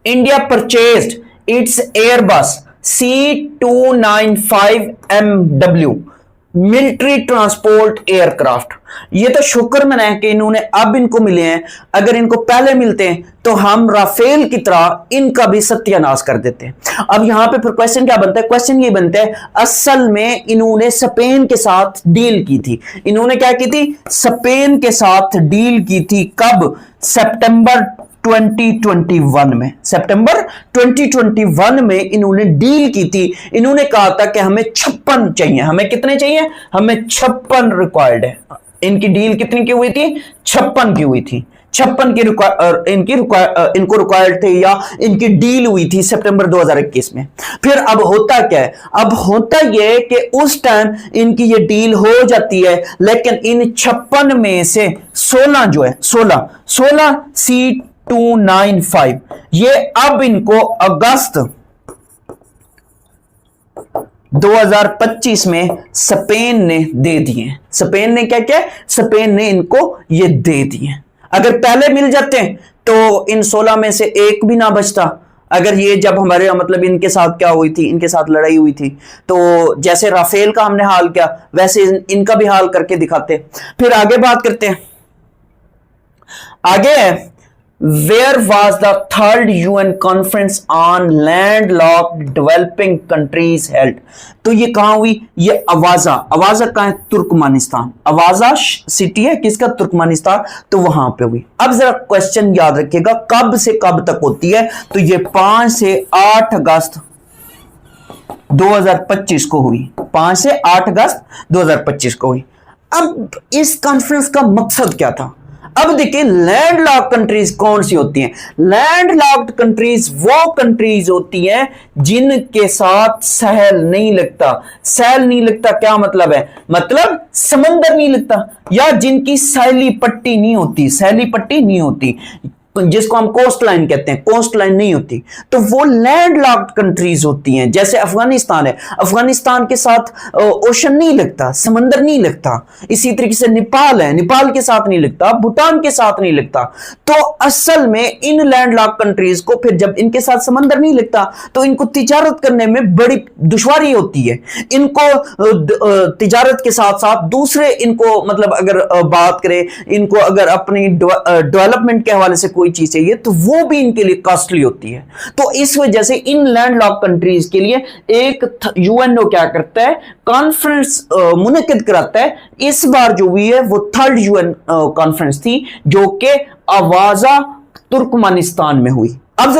India purchased it's Airbus C295MW military transport aircraft. ये तो शुक्र मनाए कि इन्होंने अब इनको मिले हैं, अगर इनको पहले मिलते हैं तो हम राफेल की तरह इनका भी सत्यानाश कर देते हैं। अब यहां पे फिर क्वेश्चन क्या बनता है? क्वेश्चन ये बनता है, असल में इन्होंने स्पेन के साथ डील की थी। इन्होंने क्या की थी? स्पेन के साथ डील की थी। कब? सितंबर 2021 में। सितंबर 2021 में इन्होंने डील की थी। इन्होंने कहा था कि हमें 56 चाहिए। हमें कितने चाहिए? हमें 56 रिक्वायर्ड है। इनकी डील कितनी की हुई थी? 56 की हुई थी। 56 की इनको रिक्वायर्ड थे या इनकी डील हुई थी सितंबर 2021 में। फिर अब होता क्या है? अब होता यह कि उस टाइम इनकी ये डील हो जाती है, लेकिन इन 56 में से 16 जो है 16 C295 ये अब इनको अगस्त 2025 में स्पेन ने दे दिए। स्पेन ने क्या किया? स्पेन ने इनको ये दे दिए। अगर पहले मिल जाते तो इन 16 में से एक भी ना बचता। अगर ये जब हमारे मतलब इनके साथ क्या हुई थी, इनके साथ लड़ाई हुई थी, तो जैसे राफेल का हमने हाल किया वैसे इनका भी हाल करके दिखाते। फिर आगे बात करते हैं। आगे है, Where was the third UN conference on landlocked developing countries held? तो ये कहां हुई? ये अवाजा कहां है? तुर्कमानिस्तान। अवाजा सिटी है किसका? तुर्कमानिस्तान। तो वहां पे हुई। अब जरा क्वेश्चन याद रखिएगा, कब से कब तक होती है? तो ये 5 से 8 अगस्त 2025 को हुई। 5 से 8 अगस्त 2025 को हुई। अब इस कॉन्फ्रेंस का मकसद क्या था? अब देखिए, लैंडलॉक्ड कंट्रीज कौन सी होती हैं? लैंडलॉक्ड कंट्रीज वो कंट्रीज होती हैं जिनके साथ सहल नहीं लगता। सहल नहीं लगता क्या मतलब है? मतलब समंदर नहीं लगता, या जिनकी सैली पट्टी नहीं होती। सैली पट्टी नहीं होती जिसको हम कोस्ट लाइन कहते हैं, कोस्ट लाइन नहीं होती, तो वो लैंडलॉक्ड कंट्रीज होती हैं। जैसे अफगानिस्तान है, अफगानिस्तान के साथ ओशन नहीं लगता, समंदर नहीं लगता। इसी तरीके से नेपाल है, नेपाल के साथ नहीं लगता, भूटान के साथ नहीं लगता। तो असल में इन लैंडलॉक्ड कंट्रीज को फिर जब इनके साथ समंदर नहीं लगता तो इनको तिजारत करने में बड़ी दुश्वारी होती है। इनको तिजारत के साथ साथ दूसरे इनको मतलब अगर बात करें, इनको अगर अपनी डेवलपमेंट के हवाले से कोई चीज चाहिए तो वो भी इनके लिए कॉस्टली होती है। तो इस वजह से इन लैंडलॉक कंट्रीज के लिए एक यूएनओ क्या करता है? कॉन्फ्रेंस मुनक्किद कराता है। इस बार जो हुई है वो 3rd यूएन कॉन्फ्रेंस थी, जो कि अवाजा तुर्कमानिस्तान में हुई। अब